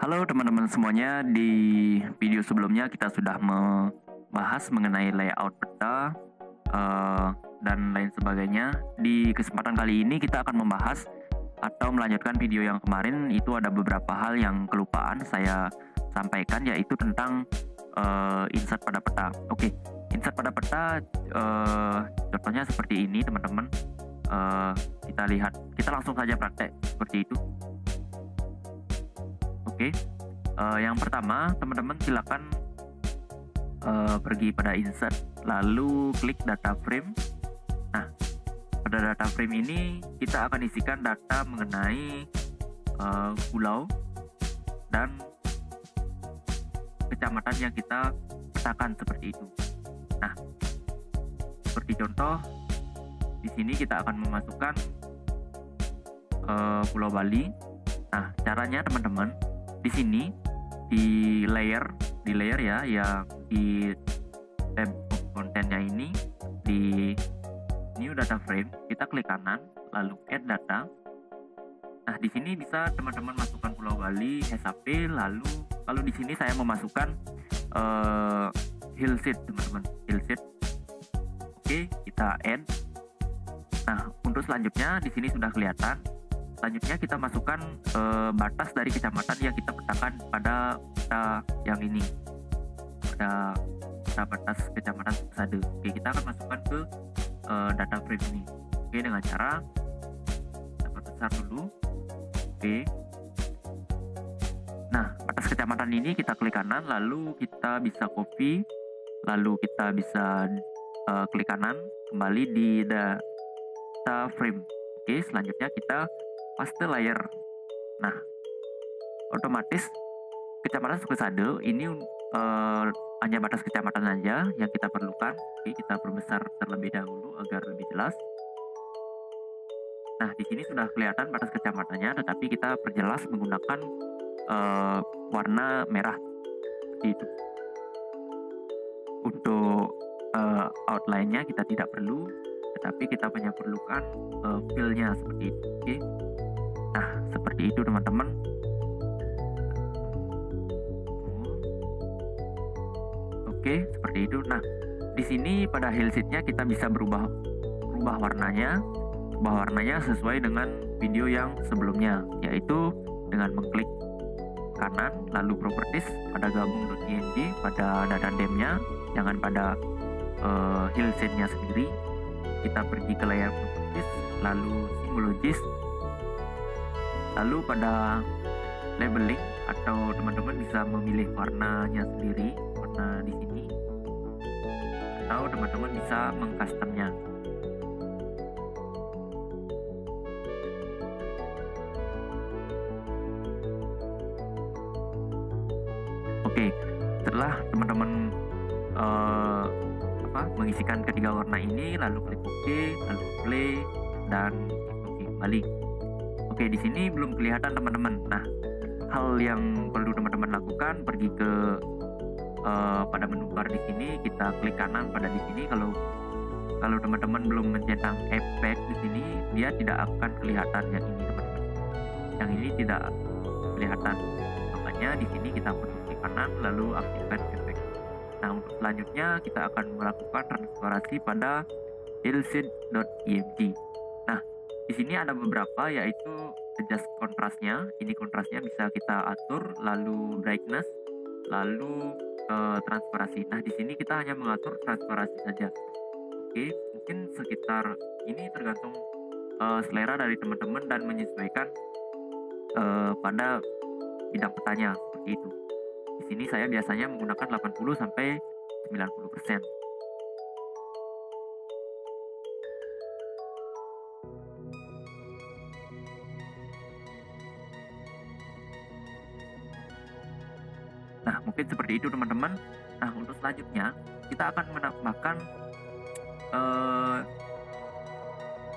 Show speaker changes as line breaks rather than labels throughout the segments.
Halo teman-teman semuanya, di video sebelumnya kita sudah membahas mengenai layout peta dan lain sebagainya. Di kesempatan kali ini kita akan membahas atau melanjutkan video yang kemarin. Itu ada beberapa hal yang kelupaan saya sampaikan, yaitu tentang insert pada peta. Oke, insert pada peta contohnya seperti ini teman-teman. Kita lihat, kita langsung saja praktek seperti itu. Oke, yang pertama teman-teman silakan pergi pada insert, lalu klik data frame. Nah, pada data frame ini kita akan isikan data mengenai pulau dan kecamatan yang kita petakan seperti itu. Nah, seperti contoh di sini kita akan memasukkan Pulau Bali. Nah, caranya teman-teman, di sini di layer ya, yang di tab kontennya ini di new data frame, kita klik kanan lalu add data. Nah, di sini bisa teman-teman masukkan Pulau Bali, SAP, lalu di sini saya memasukkan hillside teman-teman, hillside. Oke, kita add. Nah, untuk selanjutnya di sini sudah kelihatan. Selanjutnya kita masukkan batas dari kecamatan yang kita petakan pada peta yang ini, pada batas kecamatan Sukasade. Oke, kita akan masukkan ke data frame ini. Oke, dengan cara dapat besar dulu. Oke. Nah, batas kecamatan ini kita klik kanan, lalu kita bisa copy, lalu kita bisa klik kanan kembali di data frame. Oke, selanjutnya kita paste layer. Nah, otomatis kecamatan Sukasade ini hanya batas kecamatan saja yang kita perlukan. Oke, kita perbesar terlebih dahulu agar lebih jelas. Nah, di sini sudah kelihatan batas kecamatannya, tetapi kita perjelas menggunakan warna merah seperti itu. Untuk outline-nya kita tidak perlu, tetapi kita hanya perlukan fill-nya seperti itu. Oke. Nah, seperti itu teman-teman. Oke, seperti itu. Nah, di sini pada hillside-nya kita bisa berubah warnanya sesuai dengan video yang sebelumnya, yaitu dengan mengklik kanan lalu properties pada gabung.img, pada data dem-nya, jangan pada hillside-nya sendiri. Kita pergi ke layer properties, lalu simbologis, lalu pada labeling, atau teman-teman bisa memilih warnanya sendiri, warna di sini, atau teman-teman bisa mengcustomnya. Oke, setelah teman-teman mengisikan ketiga warna ini, lalu klik OK, lalu play, dan ikuti kembali. Oke, di sini belum kelihatan teman-teman. Nah, hal yang perlu teman-teman lakukan, pergi ke pada menu bar di sini, kita klik kanan pada di sini. Kalau teman-teman belum mencentang efek di sini, dia tidak akan kelihatan yang ini teman-teman. Yang ini tidak kelihatan. Makanya di sini kita perlu klik kanan lalu aktifkan efek. Nah, untuk selanjutnya kita akan melakukan transparansi pada hillside.img. Nah, di sini ada beberapa, yaitu adjust kontrasnya. Ini kontrasnya bisa kita atur, lalu brightness, lalu transparansi. Nah, di sini kita hanya mengatur transparansi saja. Oke, mungkin sekitar ini tergantung selera dari teman-teman dan menyesuaikan pada bidang petanya seperti itu. Di sini saya biasanya menggunakan 80 sampai 90%. Nah, mungkin seperti itu teman-teman. Nah, untuk selanjutnya kita akan menambahkan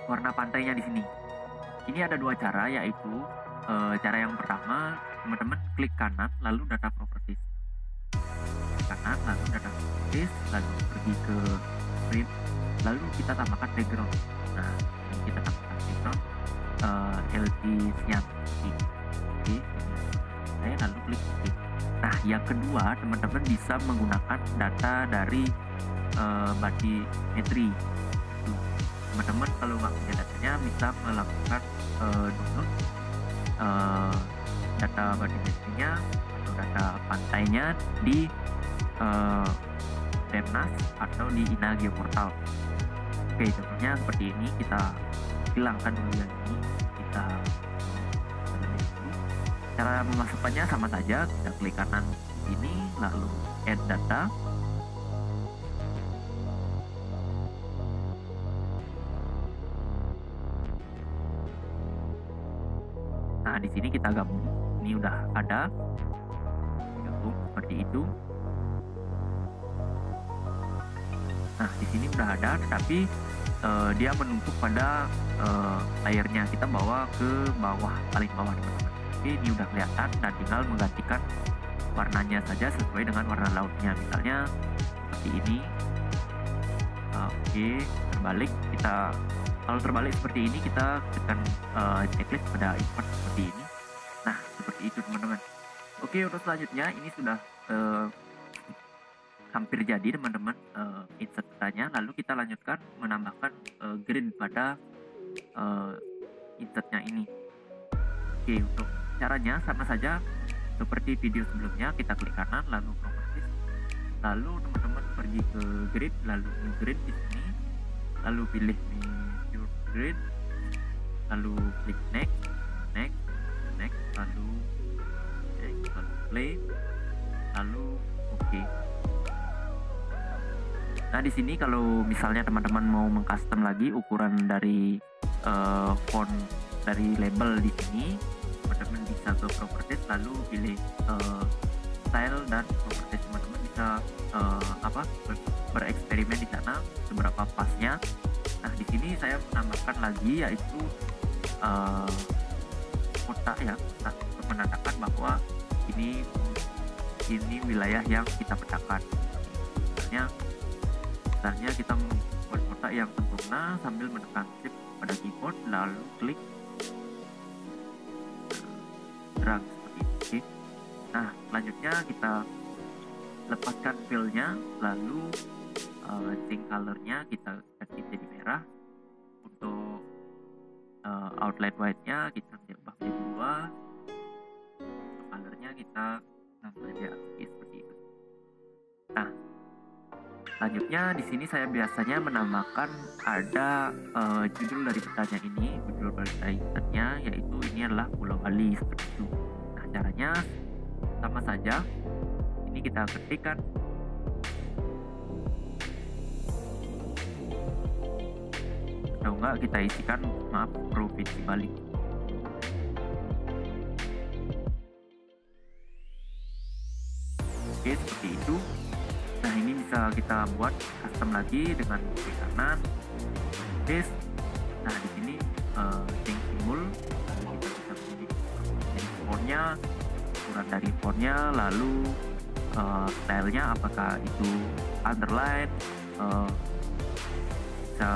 warna pantainya di sini. Ini ada dua cara, yaitu cara yang pertama, teman-teman klik kanan lalu data properties, kanan lalu data properties, lalu pergi ke frame, lalu kita tambahkan background. Nah, ini kita tambahkan background LT Siang. Oke, saya lalu klik yang kedua, teman-teman bisa menggunakan data dari Batimetri. Teman-teman kalau nggak punya datanya bisa melakukan download data batimetrinya atau data pantainya di Demnas atau di Ina Geoportal. Oke, contohnya seperti ini. Kita hilangkan dulu yang ini, kita cara memasukkannya sama saja. Kita klik kanan ini lalu add data. Nah, di sini kita gabung. Ini udah ada. Gabung seperti itu. Nah, di sini udah ada, tetapi dia menumpuk pada layernya. Kita bawa ke bawah, paling bawah, teman-teman. Oke, ini udah kelihatan dan tinggal menggantikan warnanya saja sesuai dengan warna lautnya. Misalnya seperti ini. Oke, terbalik. Kalau terbalik seperti ini, kita tekan checklist pada import seperti ini. Nah, seperti itu, teman-teman. Oke, untuk selanjutnya ini sudah hampir jadi, teman-teman, insert petanya. Lalu kita lanjutkan menambahkan grid pada insertnya ini. Oke, untuk caranya sama saja seperti video sebelumnya. Kita klik kanan lalu properties, lalu teman-teman pergi ke grid, lalu new grid di sini, lalu pilih new grid, lalu klik next, lalu play, lalu oke. Nah, di sini kalau misalnya teman-teman mau mengcustom lagi ukuran dari font dari label di sini, teman-teman bisa ke properties lalu pilih style, dan properties teman-teman bisa bereksperimen di sana seberapa pasnya. Nah, di sini saya menambahkan lagi yaitu kotak ya, untuk menandakan bahwa ini wilayah yang kita petakan. Misalnya kita membuat kotak yang sempurna sambil menekan shift pada keyboard lalu klik drag seperti ini. Nah, selanjutnya kita lepaskan fill-nya, lalu change color-nya kita ganti jadi merah. Untuk outline white-nya kita ubah menjadi 2. Color-nya kita saja seperti itu. Nah, selanjutnya di sini saya biasanya menambahkan ada judul dari petanya ini, judul dari petanya yaitu ini adalah Pulau Bali seperti itu. Nah, caranya sama saja. Ini kita ketikkan atau enggak kita isikan Provinsi Bali. Oke, seperti itu. Nah, ini bisa kita buat custom lagi dengan klik kanan, paste. Nah, di sini change symbol, lalu kita bisa pilih fontnya, ukuran dari fontnya, lalu stylenya apakah itu underline, bisa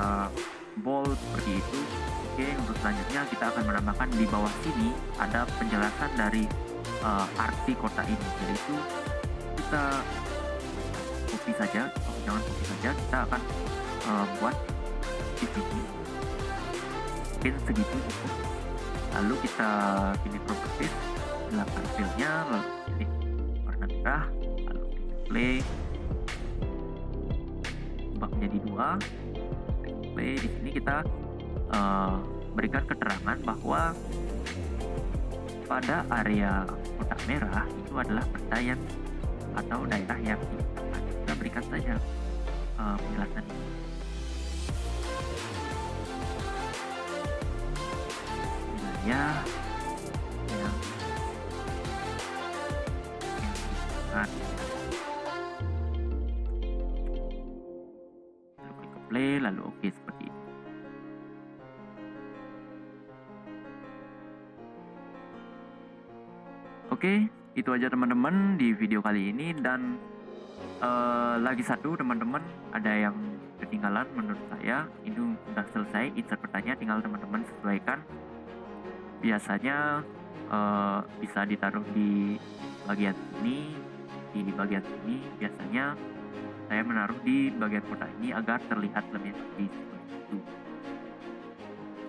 bold seperti itu. Oke, untuk selanjutnya kita akan menambahkan di bawah sini ada penjelasan dari arti kota ini, yaitu kita copy saja, jangan copy saja, kita akan buat di sini pin segitu cukup. Lalu kita pilih properties, hilangkan fill-nya, lalu pilih warna merah, lalu play, ubah menjadi 2. Play. Di sini kita berikan keterangan bahwa pada area kotak merah itu adalah pertanyaan atau daerah yang kita berikan saja penjelasan ini. Wilayah yang lalu klik play, lalu oke seperti itu. Oke, itu aja teman-teman di video kali ini. Dan lagi satu teman-teman, ada yang ketinggalan menurut saya. Ini sudah selesai insert pertanyaan, tinggal teman-teman sesuaikan. Biasanya bisa ditaruh di bagian ini di bagian sini biasanya saya menaruh di bagian kotak ini agar terlihat lebih rapi seperti itu.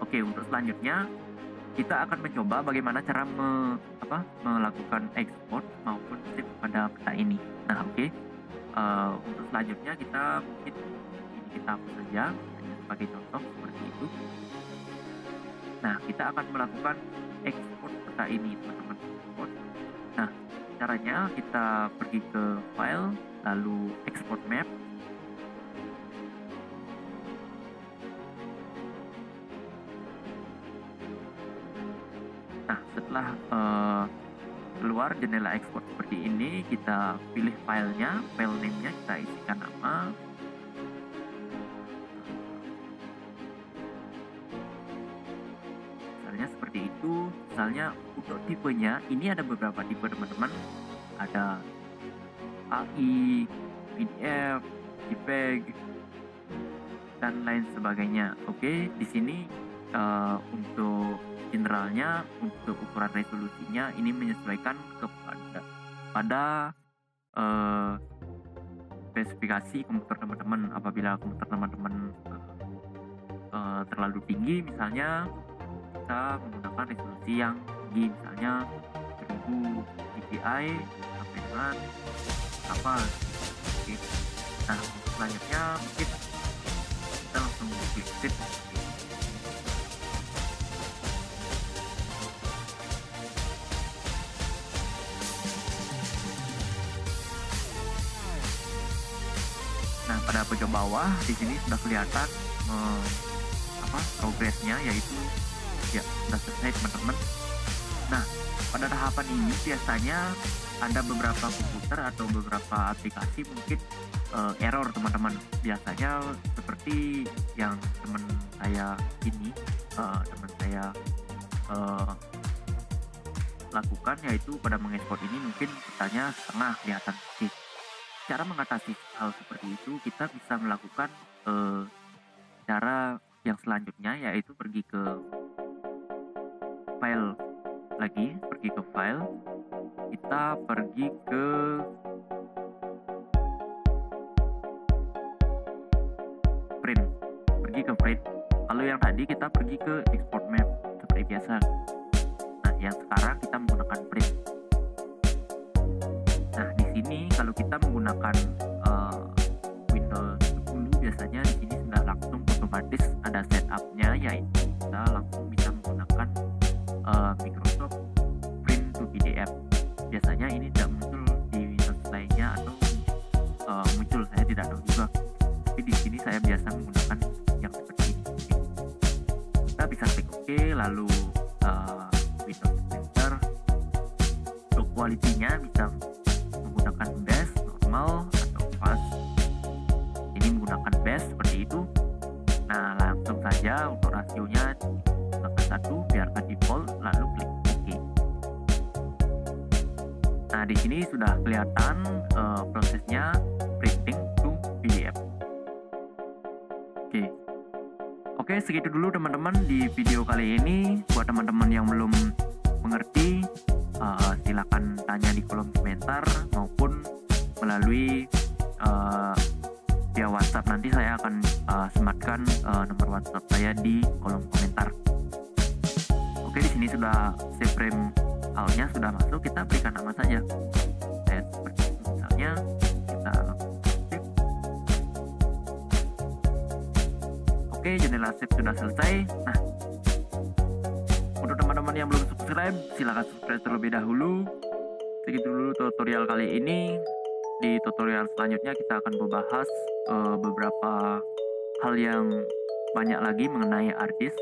Oke, untuk selanjutnya kita akan mencoba bagaimana cara melakukan ekspor maupun save pada peta ini. Nah, oke. Untuk selanjutnya kita mungkin ini kita hapus saja hanya sebagai contoh seperti itu. Nah, kita akan melakukan ekspor peta ini, teman-teman. Nah, caranya kita pergi ke file, lalu export map. Nah, setelah keluar jendela ekspor seperti ini, kita pilih filenya, file name-nya kita isikan nama. Misalnya seperti itu. Misalnya untuk tipenya, ini ada beberapa tipe, teman-teman. Ada AI, PDF, JPEG, dan lain sebagainya. Oke, di sini untuk generalnya, untuk ukuran resolusinya ini menyesuaikan pada spesifikasi komputer teman-teman. Apabila komputer teman-teman terlalu tinggi, misalnya kita menggunakan resolusi yang tinggi, misalnya 1000 dpi sampai dengan apa. Oke. Nah, untuk selanjutnya mungkin kita langsung klik save. Nah, pada pojok bawah di sini sudah kelihatan progresnya, yaitu ya sudah selesai, teman-teman. Nah, pada tahapan ini biasanya ada beberapa komputer atau beberapa aplikasi mungkin error, teman-teman. Biasanya seperti yang teman saya ini, teman saya lakukan, yaitu pada mengekspor ini mungkin petanya setengah kelihatan. Oke. Cara mengatasi hal seperti itu, kita bisa melakukan cara yang selanjutnya, yaitu pergi ke file lagi, pergi ke file, kita pergi ke print, Kalau yang tadi kita pergi ke export map seperti biasa. Nah, yang sekarang kita menggunakan print. Nah, di sini kalau kita menggunakan Windows 10, biasanya di sini sudah langsung otomatis ada setupnya, yaitu kita langsung bisa menggunakan Microsoft Print to PDF. Biasanya ini tidak muncul di Windows lainnya atau muncul, saya tidak tahu juga. Tapi di sini saya biasa menggunakan yang seperti ini. Kita bisa klik OK, lalu Windows Printer. Untuk kualitinya bisa menggunakan best, normal, atau fast. Ini menggunakan best seperti itu. Nah, langsung saja untuk rasionya gunakan 1, biarkan default, lalu klik OK. Nah, di sini sudah kelihatan prosesnya printing to PDF. Oke, segitu dulu teman-teman di video kali ini. Buat teman-teman yang belum mengerti, silakan tanya di kolom komentar maupun melalui via WhatsApp. Nanti saya akan sematkan nomor WhatsApp saya di kolom komentar. Oke, di sini sudah save frame filenya sudah masuk. Kita berikan nama saja. Seperti itu, misalnya kita save. Oke, jendela save sudah selesai. Nah, untuk teman-teman yang belum subscribe, silahkan subscribe terlebih dahulu. Segitu dulu tutorial kali ini. Di tutorial selanjutnya kita akan membahas beberapa hal yang banyak lagi mengenai hard disk